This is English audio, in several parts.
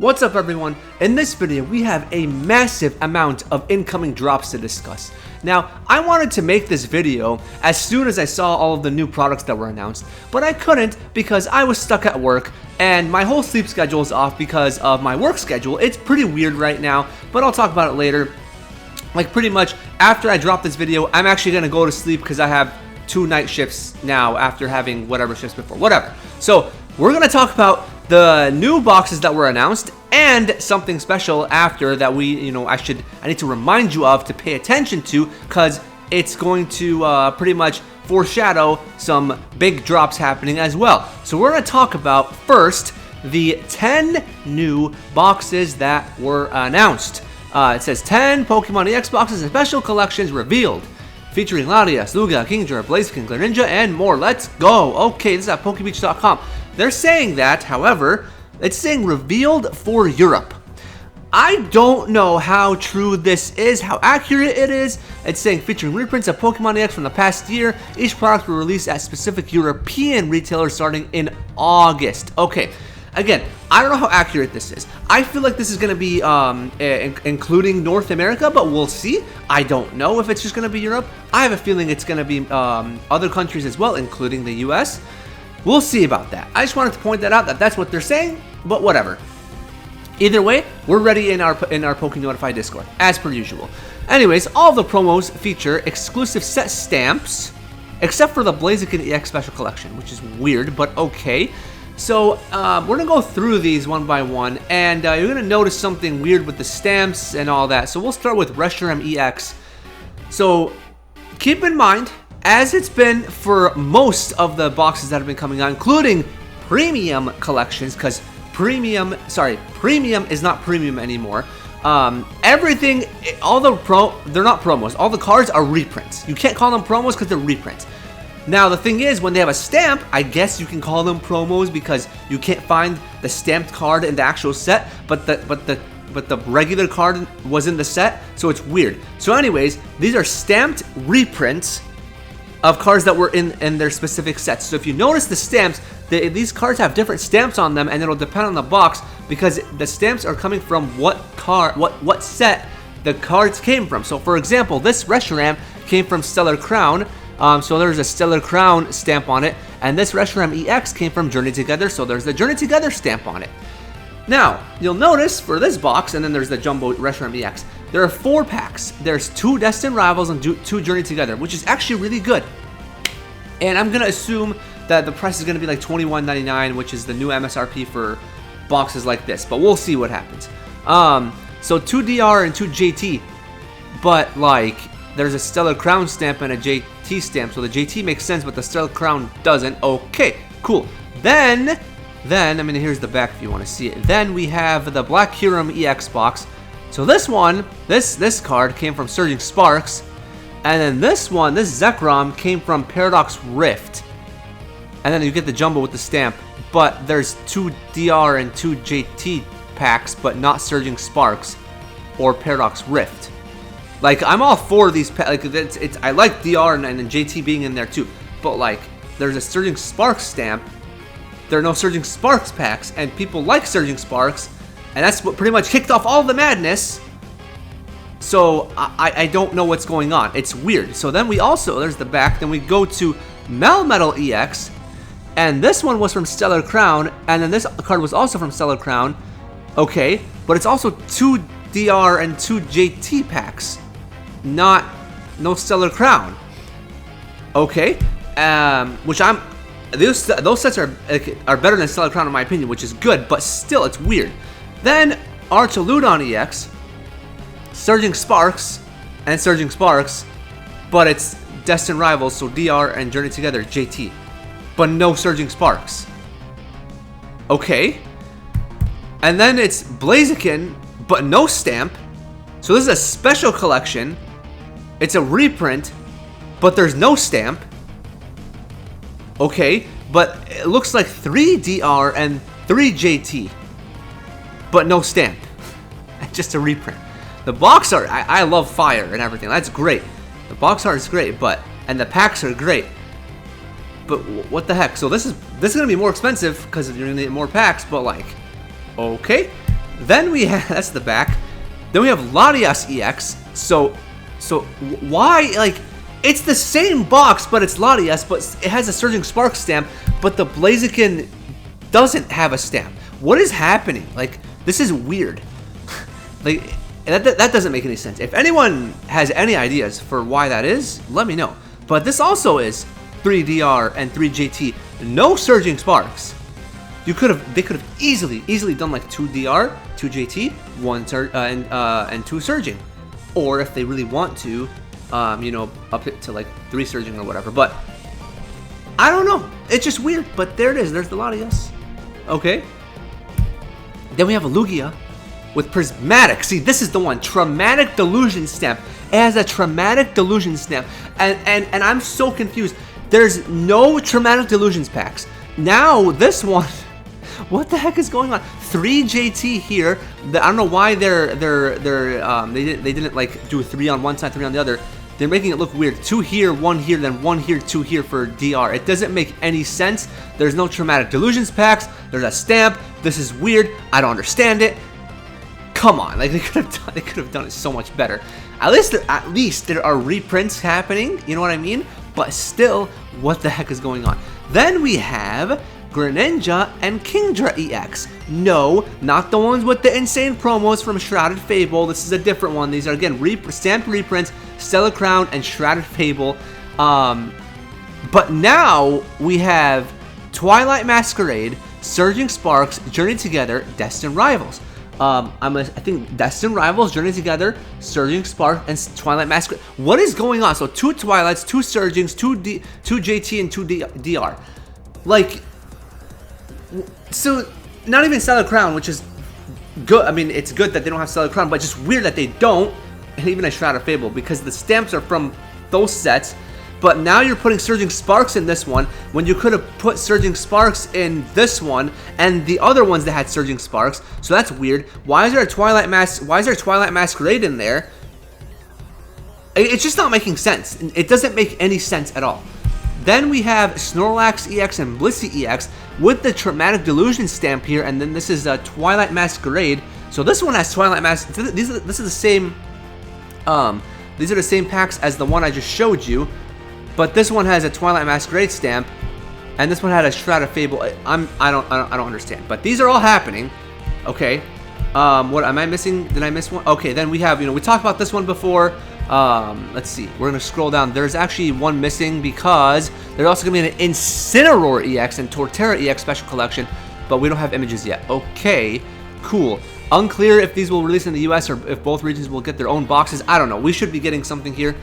What's up everyone? In this video we have a massive amount of incoming drops to discuss. Now, I wanted to make this video as soon as I saw all of the new products that were announced, but I couldn't because I was stuck at work and my whole sleep schedule is off because of my work schedule. It's pretty weird right now, but I'll talk about it later. Like pretty much after I drop this video, I'm actually going to go to sleep because I have 2 night shifts now after having whatever shifts before, whatever. So we're going to talk about the new boxes that were announced and something special after that I need to remind you of to pay attention to because it's going to pretty much foreshadow some big drops happening as well. So we're going to talk about first the 10 new boxes that were announced. It says 10 Pokemon EX boxes and special collections revealed, featuring Latias, Lugia, Kingdra, Blaziken, Greninja, and more. Let's go. Okay, this is at Pokebeach.com. They're saying that, however, it's saying revealed for Europe. I don't know how true this is, how accurate it is. It's saying featuring reprints of Pokemon EX from the past year. Each product will release at specific European retailers starting in August. Okay, again, I don't know how accurate this is. I feel like this is going to be including North America, but we'll see. I don't know if it's just going to be Europe. I have a feeling it's going to be other countries as well, including the US. We'll see about that. I just wanted to point that out, that's what they're saying, but whatever. Either way, we're ready in our PokeNotify Discord, as per usual. Anyways, all of the promos feature exclusive set stamps, except for the Blaziken EX Special Collection, which is weird, but okay. So, we're going to go through these one by one, and you're going to notice something weird with the stamps and all that. So we'll start with Reshiram EX. So, keep in mind, as it's been for most of the boxes that have been coming out, including premium collections, because premium is not premium anymore. Everything, they're not promos. All the cards are reprints. You can't call them promos because they're reprints. Now, the thing is, when they have a stamp, I guess you can call them promos because you can't find the stamped card in the actual set, but the regular card was in the set, so it's weird. So anyways, these are stamped reprints of cards that were in their specific sets. So if you notice the stamps, these cards have different stamps on them, and it'll depend on the box because the stamps are coming from what set the cards came from. So for example, this Reshiram came from Stellar Crown, so there's a Stellar Crown stamp on it, and this Reshiram EX came from Journey Together, so there's the Journey Together stamp on it. Now, you'll notice for this box, and then there's the Jumbo Reshiram EX, there are 4 packs. There's 2 Destined Rivals and 2 Journey Together, which is actually really good. And I'm going to assume that the price is going to be like $21.99, which is the new MSRP for boxes like this. But we'll see what happens. So 2 DR and 2 JT. But like, there's a Stellar Crown stamp and a JT stamp. So the JT makes sense, but the Stellar Crown doesn't. Okay, cool. Then, I mean, here's the back if you want to see it. Then we have the Black Kyurem EX box. So this one, this card came from Surging Sparks, and then this one, this Zekrom, came from Paradox Rift. And then you get the Jumbo with the stamp, but there's 2 DR and 2 JT packs, but not Surging Sparks or Paradox Rift. Like, I'm all for these packs. Like, I like DR and JT being in there too, but like, there's a Surging Sparks stamp. There are no Surging Sparks packs, and people like Surging Sparks. And that's what pretty much kicked off all the madness. So, I don't know what's going on. It's weird. So then we also, there's the back. Then we go to Melmetal EX. And this one was from Stellar Crown. And then this card was also from Stellar Crown. Okay. But it's also 2 DR and 2 JT packs. No Stellar Crown. Okay. Those sets are better than Stellar Crown in my opinion, which is good. But still, it's weird. Then, Archaludon EX, Surging Sparks, and Surging Sparks, but it's Destined Rivals, so DR and Journey Together, JT, but no Surging Sparks. Okay. And then it's Blaziken, but no stamp. So this is a special collection. It's a reprint, but there's no stamp. Okay, but it looks like 3 DR and 3 JT. But no stamp. Just a reprint. The box art, I love fire and everything. That's great. The box art is great, and the packs are great. But what the heck? So this is gonna be more expensive because you're gonna need more packs. But like, okay. Then we have, that's the back. Then we have Latias EX. So why, like, it's the same box, but it's Latias, but it has a Surging Spark stamp, but the Blaziken doesn't have a stamp. What is happening? Like, this is weird. Like, that doesn't make any sense. If anyone has any ideas for why that is, let me know. But this also is 3 DR and 3 JT. No Surging Sparks. They could have easily done like 2 DR, 2 JT, 1 and 2 Surging. Or if they really want to, you know, up it to like 3 Surging or whatever. But I don't know. It's just weird. But there it is. There's the Latias. Okay. Then we have a Lugia with Prismatic. See, this is the one. Traumatic Delusion stamp. It has a Traumatic Delusion stamp. And I'm so confused. There's no Traumatic Delusions packs. Now, this one... What the heck is going on? 3 JT here. I don't know why they didn't like do 3 on one side, 3 on the other. They're making it look weird. 2 here, 1 here, then 1 here, 2 here for DR. It doesn't make any sense. There's no Traumatic Delusions packs. There's a stamp. This is weird. I don't understand it. Come on, like they could have done it so much better. At least there are reprints happening. You know what I mean? But still, what the heck is going on? Then we have Greninja and Kingdra EX. No, not the ones with the insane promos from Shrouded Fable. This is a different one. These are, again, stamped reprints, Stellar Crown and Shrouded Fable. But now we have Twilight Masquerade, Surging Sparks, Journey Together, Destined Rivals. I think Destined Rivals, Journey Together, Surging Spark, and Twilight Masquerade. What is going on? So 2 Twilights, 2 Surgings, 2 JT, and 2 DR. Like, so not even Stellar Crown, which is good. I mean, it's good that they don't have Stellar Crown, but just weird that they don't. And even a Shroud of Fable, because the stamps are from those sets. But now you're putting Surging Sparks in this one, when you could have put Surging Sparks in this one, and the other ones that had Surging Sparks. So that's weird. Why is there a Twilight Masquerade in there? It's just not making sense. It doesn't make any sense at all. Then we have Snorlax EX and Blissey EX with the Traumatic Delusion stamp here, and then this is a Twilight Masquerade. So this one has Twilight Masquerade. This is the same. These are the same packs as the one I just showed you. But this one has a Twilight Masquerade stamp, and this one had a Shroud of Fable. I don't understand. But these are all happening. Okay. What am I missing? Did I miss one? Okay. Then we have, we talked about this one before. Let's see. We're gonna scroll down. There's actually one missing because there's also gonna be an Incineroar EX and Torterra EX special collection, but we don't have images yet. Okay. Cool. Unclear if these will release in the US or if both regions will get their own boxes. I don't know. We should be getting something here.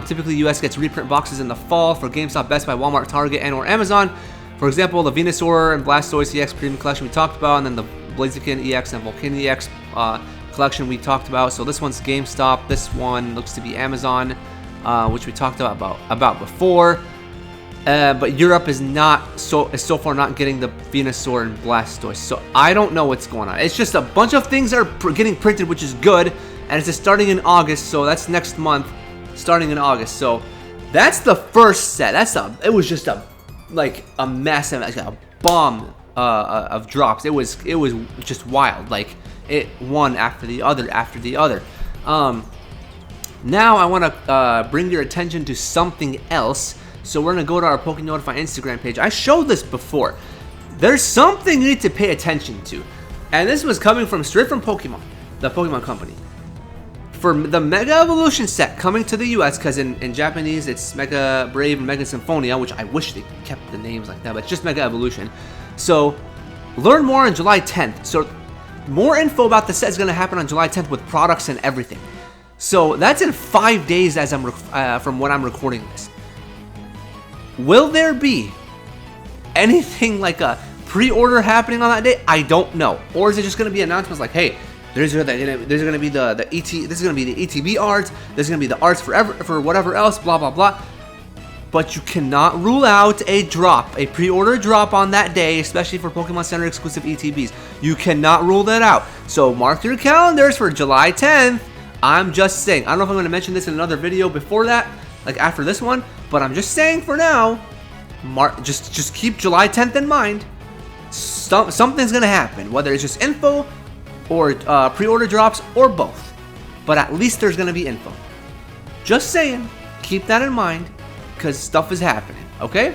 Typically, US gets reprint boxes in the fall for GameStop, Best Buy, Walmart, Target, and or Amazon. For example, the Venusaur and Blastoise EX Premium Collection we talked about, and then the Blaziken EX and Volcanion EX collection we talked about. So this one's GameStop. This one looks to be Amazon, which we talked about before. But Europe is so far not getting the Venusaur and Blastoise. So I don't know what's going on. It's just a bunch of things are getting printed, which is good, and it's just starting in August. So that's next month, starting in August. So that's the first set. It was just a massive, like a bomb of drops. It was just wild. Like it one after the other. Now I want to bring your attention to something else. So we're going to go to our Poké Notify Instagram page. I showed this before. There's something you need to pay attention to. And this was coming straight from Pokemon, the Pokemon company. For the Mega Evolution set coming to the US, because in Japanese it's Mega Brave and Mega Symphonia, which I wish they kept the names like that, but it's just Mega Evolution. So learn more on July 10th. So more info about the set is going to happen on July 10th with products and everything. So that's in 5 days as from when I'm recording this. Will there be anything like a pre-order happening on that day? I don't know. Or is it just going to be announcements like, hey, there's going to be the ET, this is going to be the ETB arts, there's going to be the arts for whatever else, blah blah blah. But you cannot rule out a pre-order drop on that day, especially for Pokemon Center exclusive ETBs. You cannot rule that out. So mark your calendars for July 10th. I'm just saying. I don't know if I'm going to mention this in another video before that, like after this one, but I'm just saying for now, just keep July 10th in mind. Something's going to happen, whether it's just info or pre-order drops, or both. But at least there's gonna be info. Just saying, keep that in mind, because stuff is happening, okay?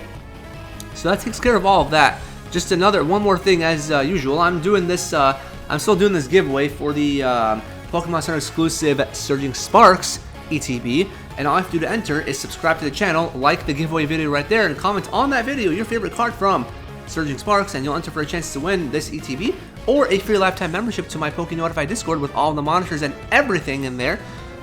So that takes care of all of that. Just one more thing as usual. I'm doing this, I'm still doing this giveaway for the Pokemon Center exclusive Surging Sparks ETB. And all I have to do to enter is subscribe to the channel, like the giveaway video right there, and comment on that video your favorite card from Surging Sparks, and you'll enter for a chance to win this ETB or a free lifetime membership to my Notify Discord with all the monitors and everything in there.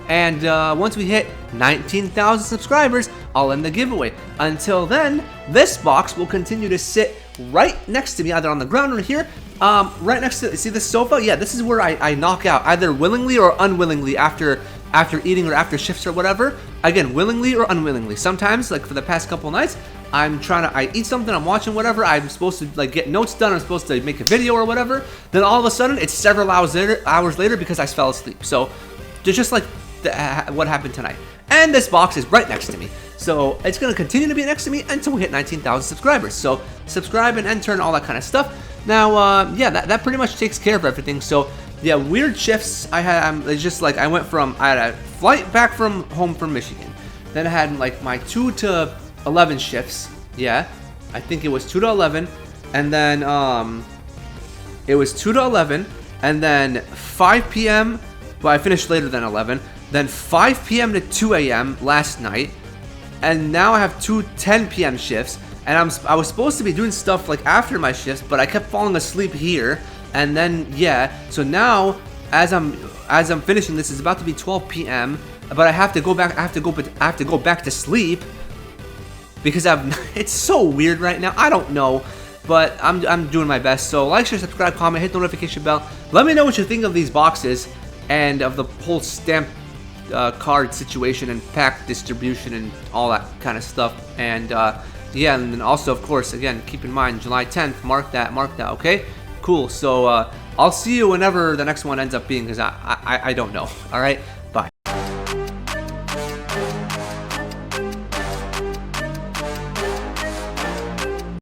And once we hit 19,000 subscribers, I'll end the giveaway. Until then, this box will continue to sit right next to me, either on the ground or here, right next to, see this sofa? Yeah, this is where I knock out, either willingly or unwillingly after eating or after shifts or whatever. Again, willingly or unwillingly. Sometimes, like for the past couple nights, I eat something, I'm watching whatever, I'm supposed to like get notes done, I'm supposed to make a video or whatever, then all of a sudden, it's several hours later because I fell asleep. So, just like what happened tonight. And this box is right next to me. So it's going to continue to be next to me until we hit 19,000 subscribers. So subscribe and enter and all that kind of stuff. Now, yeah, that pretty much takes care of everything. So yeah, weird shifts. It's just like I had a flight back from home from Michigan. Then I had like my 2 to 11 shifts. Yeah, I think it was 2 to 11. And then it was 2 to 11. And then 5 p.m. Well, I finished later than 11. Then 5 p.m. to 2 a.m. last night, and now I have 2 10 p.m. shifts, and I was supposed to be doing stuff like after my shifts, but I kept falling asleep here, and then yeah, so now as I'm finishing this, it's about to be 12 p.m. but I have to go back. I have to go back to sleep because it's so weird right now. I don't know, but I'm doing my best. So like, share, subscribe, comment, hit the notification bell. Let me know what you think of these boxes and of the whole stamp card situation and pack distribution and all that kind of stuff. And yeah, and then also, of course, again, keep in mind July 10th. Mark that. Okay, cool. So I'll see you whenever the next one ends up being, because I don't know. All right.